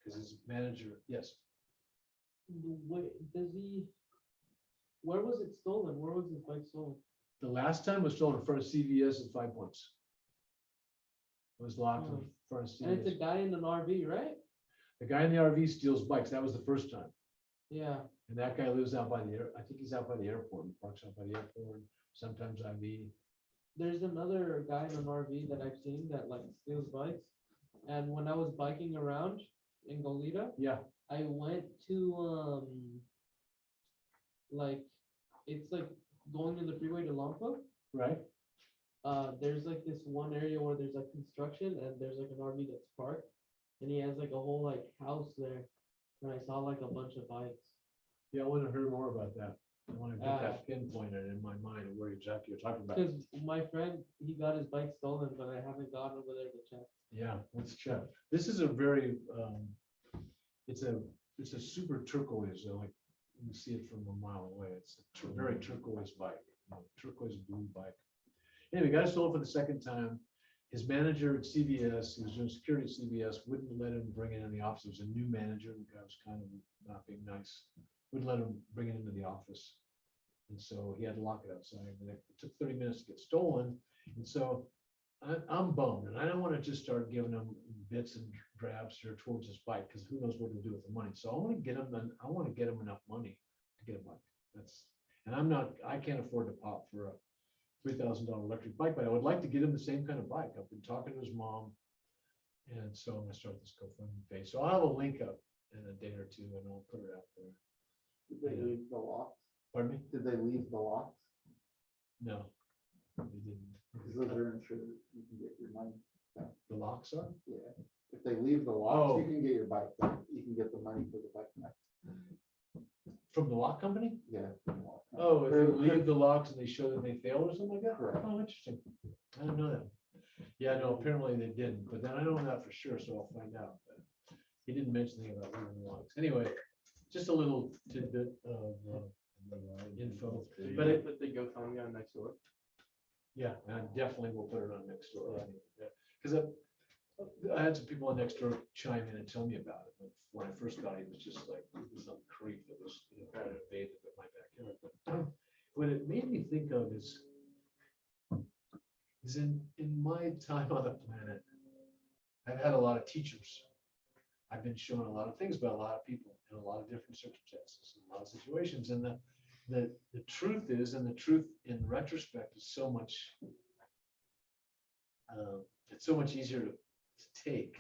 because his manager, yes. Where was it stolen? Where was his bike stolen? The last time was stolen in front of CVS at 5 Points. It was locked in front of And it's a CVS. guy in an RV, right? The guy in the RV steals bikes. That was the first time. Yeah. And that guy lives out by the air. I think he's out by the airport. He parks out by the airport. Sometimes IV. There's another guy in an RV that I've seen that like steals bikes. And when I was biking around in Goleta, Yeah. I went to like it's like going to the freeway to Lompoc. Right. There's like this one area where there's like construction and there's like an RV that's parked, and he has like a whole like house there. And I saw like a bunch of bikes. Yeah, I want to hear more about that. I want to get that pinpointed in my mind of where exactly you're talking about. Because my friend, he got his bike stolen, but I haven't gone over there to check. Yeah, let's check. This is a very, it's a super turquoise, like you can see it from a mile away. It's a very turquoise bike, turquoise blue bike. Anyway, got it stolen for the second time. His manager at CVS, who was doing security at CVS, wouldn't let him bring it in the office. It was a new manager. The guy was kind of not being nice. Wouldn't let him bring it into the office. And so he had to lock it outside. And it took 30 minutes to get stolen. And so I'm bummed. And I don't want to just start giving him bits and drabs here towards his bike, because who knows what to do with the money. So I want to get him enough money to get a bike. I can't afford to pop for a $3,000 electric bike, but I would like to get him the same kind of bike. I've been talking to his mom. And so I'm gonna start this GoFundMe page. So I'll have a link up in a day or two, and I'll put it out there. Did they leave the locks? Pardon me? Did they leave the locks? No. They didn't. Because those are insured, you can get your money back. The locks are? Yeah. If they leave the locks, you can get your bike back. You can get the money for the bike back. From the lock company? Yeah. Oh, if they leave the locks and they show that they failed or something like that? Correct. Oh, interesting. I didn't know that. Yeah, no, apparently they didn't, but then I don't know that for sure, so I'll find out. But he didn't mention anything about leaving the locks. Anyway, just a little tidbit of info. But they GoFundMe on Nextdoor. yeah, and I definitely will put it on Nextdoor. Because I had some people on Nextdoor chime in and tell me about it. Like, when I first got it, it was just like some creep that was trying to invade my backyard. But what it made me think of is in my time on the planet, I've had a lot of teachers. I've been shown a lot of things about a lot of people in a lot of different circumstances, in a lot of situations. And the truth is, and the truth in retrospect is so much, it's so much easier to take,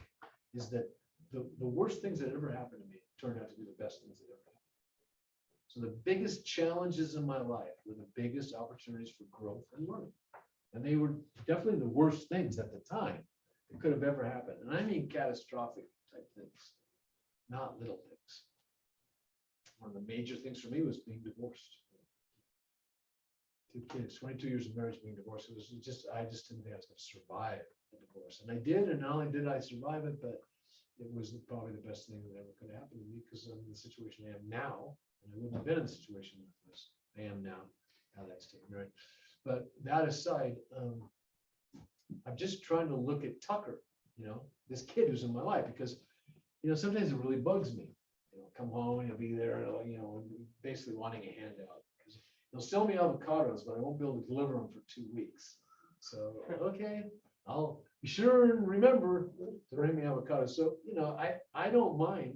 is that the worst things that ever happened to me turned out to be the best things that ever happened. So the biggest challenges in my life were the biggest opportunities for growth and learning. And they were definitely the worst things at the time that could have ever happened. And I mean catastrophic type things, not little things. One of the major things for me was being divorced. 2 kids, 22 years of marriage, being divorced. It was just, I just didn't think I was going to survive a divorce. And I did, and not only did I survive it, but it was probably the best thing that ever could happen to me because I'm in the situation I am now. And I wouldn't have been in the situation as I am now. Now that's taken, right? But that aside, I'm just trying to look at Tucker, this kid who's in my life, because, sometimes it really bugs me. Come home and he'll be there, basically wanting a handout. Because he'll sell me avocados, but I won't be able to deliver them for 2 weeks. So, okay, I'll be sure and remember to bring me avocados. So, I don't mind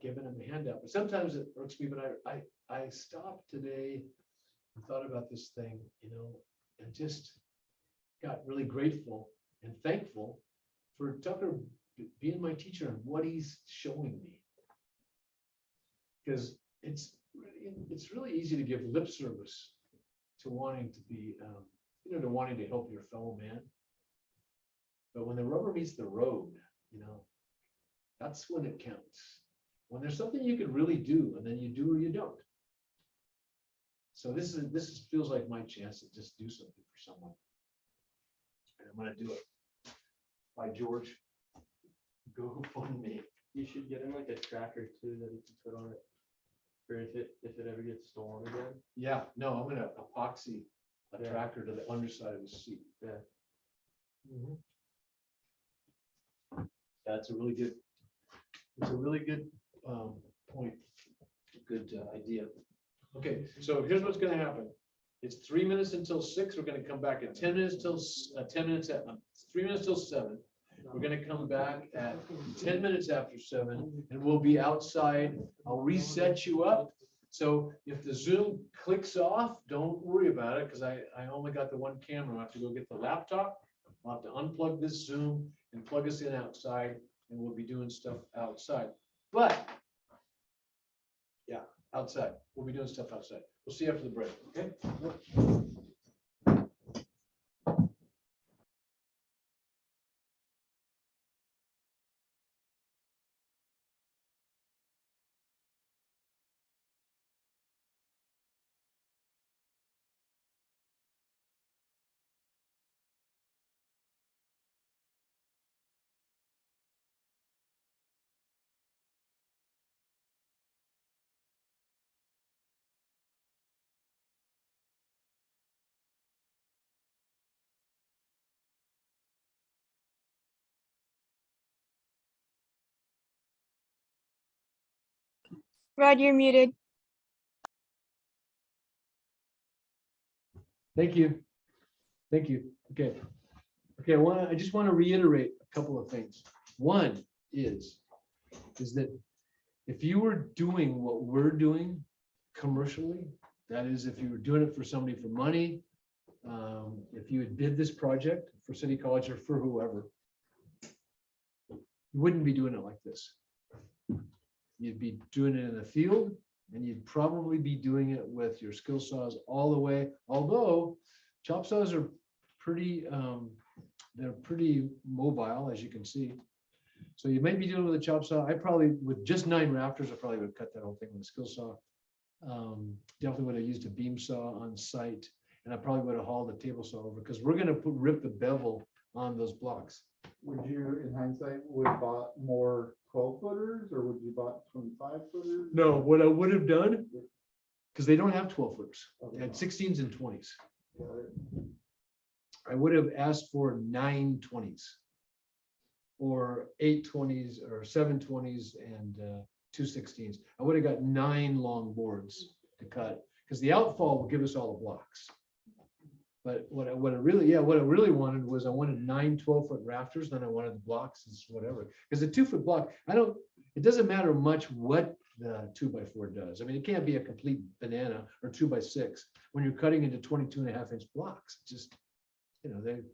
giving him a handout, but sometimes it irks me. But I stopped today and thought about this thing, and just got really grateful and thankful for Tucker being my teacher and what he's showing me. Because it's really easy to give lip service to wanting to be, to wanting to help your fellow man. But when the rubber meets the road, that's when it counts. When there's something you could really do, and then you do or you don't. So this feels like my chance to just do something for someone. And I'm gonna do it. By George, go fund me. You should get him like a tracker too that he can put on it. For if it ever gets stolen again. Yeah, no, I'm gonna epoxy a Yeah. tracker to the underside of the seat. Yeah. That's a really good, point, good idea. Okay, so here's what's gonna happen. It's 3 minutes until 6. We're gonna come back at 10 minutes till 10 minutes at 3 minutes till 7. We're gonna come back at 10 minutes after 7, and we'll be outside. I'll reset you up. So if the Zoom clicks off, don't worry about it, because I only got the one camera. I have to go get the laptop. I'll have to unplug this Zoom and plug us in outside, and we'll be doing stuff outside. But yeah, outside. We'll be doing stuff outside. We'll see you after the break, okay? Rod, you're muted. Thank you. Thank you. Okay. Okay, I just want to reiterate a couple of things. One is that if you were doing what we're doing commercially, that is, if you were doing it for somebody for money, if you had bid this project for City College or for whoever, you wouldn't be doing it like this. You'd be doing it in the field, and you'd probably be doing it with your skill saws all the way. Although chop saws are pretty, they're pretty mobile, as you can see. So you might be dealing with a chop saw. I probably, with just 9 rafters, I probably would cut that whole thing with a skill saw. Definitely would have used a beam saw on site, and I probably would have hauled the table saw over, because we're gonna rip the bevel on those blocks. Would you, in hindsight, would have bought more 12-footers, or would you bought 25-footers? No, what I would have done, because they don't have 12 footers, they had 16s and 20s. I would have asked for 9 20s or 8 20s or 7 20s and 2 16s. I would have got 9 long boards to cut, because the outfall will give us all the blocks. But what I really wanted was, I wanted 9 12-foot rafters, then I wanted the blocks and whatever. Because a 2-foot block, it doesn't matter much what the 2x4 does. I mean, it can't be a complete banana or 2x6 when you're cutting into 22.5-inch blocks. Just, they're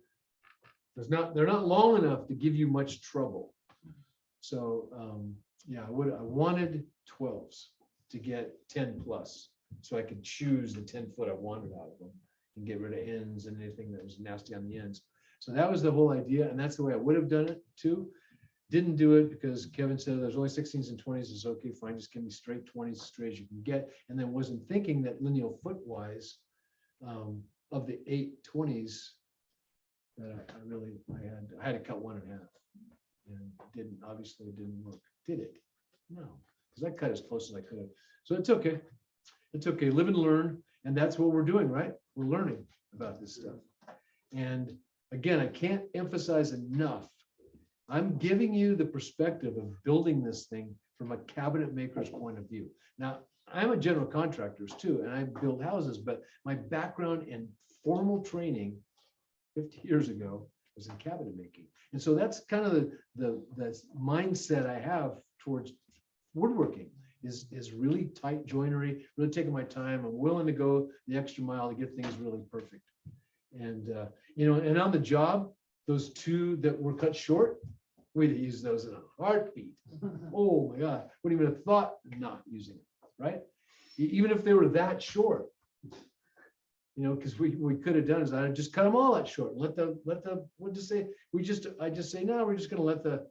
not long enough to give you much trouble. So yeah, I wanted 12s to get 10 plus, so I could choose the 10-foot I wanted out of them and get rid of ends and anything that was nasty on the ends. So that was the whole idea, and that's the way I would have done it too. Didn't do it because Kevin said there's only 16s and 20s. It's okay, fine, just give me straight 20s, straight as you can get. And then wasn't thinking that lineal foot wise, of the 8 20s, that I had to cut 1 in half. And obviously didn't work. Did it? No, because I cut as close as I could have. So it's okay. It's okay. Live and learn. And that's what we're doing, right? We're learning about this stuff. And again, I can't emphasize enough. I'm giving you the perspective of building this thing from a cabinet maker's point of view. Now, I'm a general contractor too, and I build houses, but my background in formal training 50 years ago was in cabinet making. And so that's kind of the mindset I have towards woodworking is really tight joinery, really taking my time. I'm willing to go the extra mile to get things really perfect. And, and on the job, those 2 that were cut short, we'd use those in a heartbeat. Oh my God, wouldn't even have thought of not using it, right? Even if they were that short, because we could have done is I just cut them all that short. I just say, no, we're just going to let the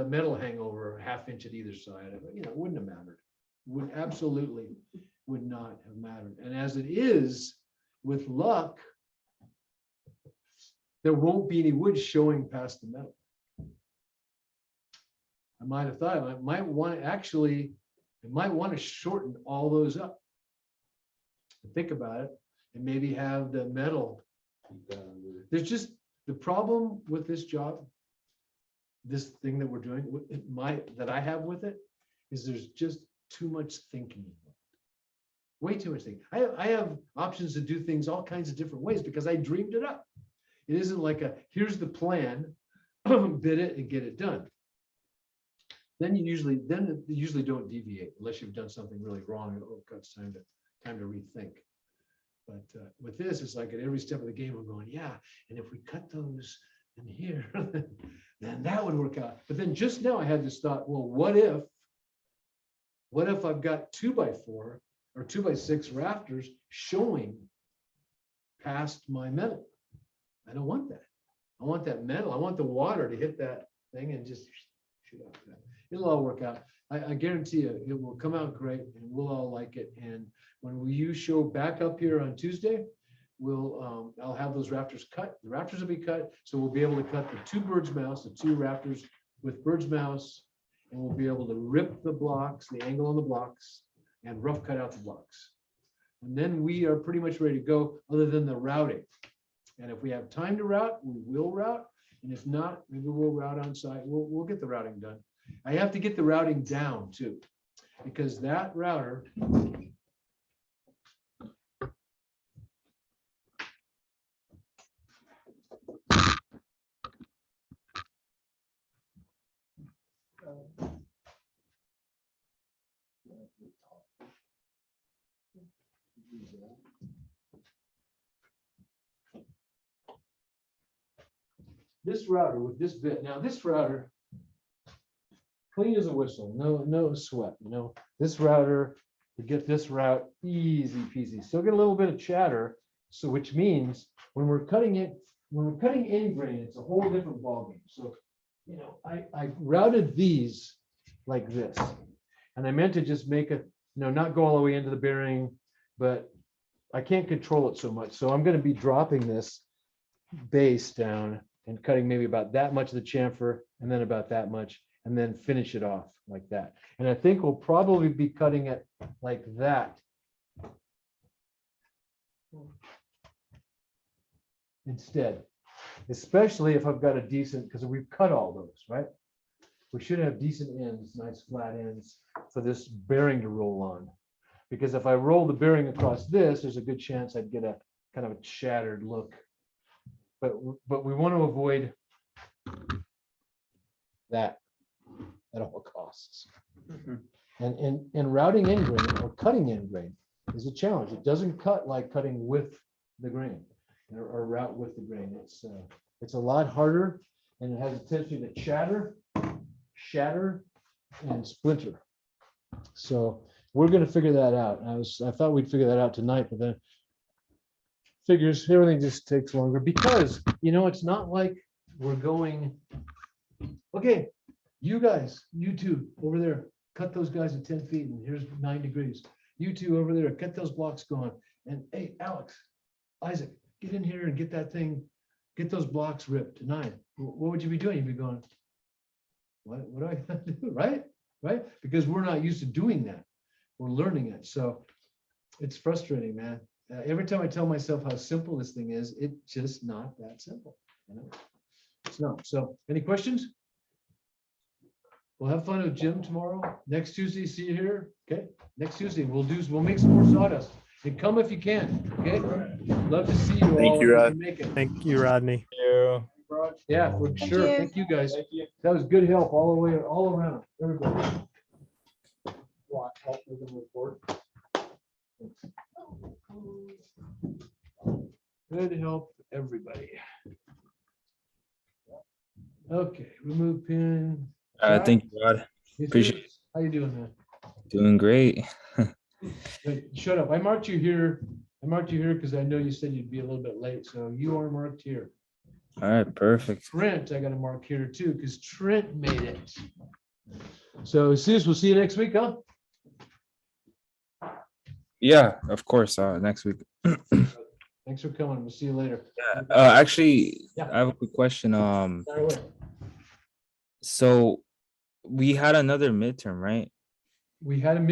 metal hang over a ½ inch at either side. It wouldn't have mattered. Absolutely would not have mattered. And as it is, with luck, there won't be any wood showing past the metal. I might have thought I might want to shorten all those up. Think about it, and maybe have the metal. There's just the problem with this job, this thing that we're doing, that I have with it, is there's just too much thinking. Way too much thinking. I have options to do things all kinds of different ways because I dreamed it up. It isn't like here's the plan, bid it and get it done. Then you usually don't deviate unless you've done something really wrong. It's time to rethink. But with this, it's like at every step of the game, I'm going, yeah. And if we cut those in here, then that would work out. But then just now I had this thought, well, what if I've got 2x4 or 2x6 rafters showing past my metal? I don't want that. I want that metal. I want the water to hit that thing and just shoot out that. It'll all work out. I guarantee you, it will come out great and we'll all like it. And when you show back up here on Tuesday, I'll have those rafters cut. The rafters will be cut. So we'll be able to cut the 2 bird's mouths, the 2 rafters with bird's mouths, and we'll be able to rip the blocks, the angle on the blocks, and rough cut out the blocks. And then we are pretty much ready to go other than the routing. And if we have time to route, we will route. And if not, maybe we'll route on site. We'll get the routing done. I have to get the routing down too, because that router this router with this bit. Now this router, clean as a whistle, no sweat. This router, to get this route easy peasy. Still get a little bit of chatter, so which means when we're cutting end grain, it's a whole different ballgame. So I routed these like this, and I meant to just make it, not go all the way into the bearing, but I can't control it so much. So I'm going to be dropping this base down and cutting maybe about that much of the chamfer, and then about that much, and then finish it off like that. And I think we'll probably be cutting it like that instead, especially if I've got a decent, because we've cut all those, right? We should have decent ends, nice flat ends for this bearing to roll on. Because if I roll the bearing across this, there's a good chance I'd get a kind of a shattered look. But we want to avoid that at all costs. And routing end grain or cutting end grain is a challenge. It doesn't cut like cutting with the grain or route with the grain. It's a lot harder, and it has a tendency to shatter, and splinter. So we're going to figure that out. I thought we'd figure that out tonight, but then figures everything just takes longer because it's not like we're going, okay, You guys, you two over there, cut those guys at 10 feet and here's 9 degrees. You two over there, get those blocks going. And hey, Alex, Isaac, get in here and get that thing, get those blocks ripped to 9. What would you be doing? You'd be going, what do I gotta do? Right? Right? Because we're not used to doing that. We're learning it. So it's frustrating, man. Every time I tell myself how simple this thing is, it's just not that simple. You know? It's not. So any questions? We'll have fun with Jim tomorrow. Next Tuesday, see you here. Okay. Next Tuesday, we'll make some more sawdust. And come if you can. Okay. Love to see you all. Thank you, if you Rod. can make it. Thank you, Rodney. Yeah, for Thank sure. you. Thank you, guys. That was good help all the way, all around, everybody. Lot help with the report. Good help, everybody. Okay, remove pin. Thank you, Rod. Appreciate it. How you doing, man? Doing great. Wait, shut up. I marked you here. I marked you here because I know you said you'd be a little bit late, so you are marked here. All right, perfect. Trent, I got to mark here too, because Trent made it. So, Sis, we'll see you next week, huh? Yeah, of course. Next week. Thanks for coming. We'll see you later. Actually, Yeah. I have a quick question. Fire away. So we had another midterm, right? We had a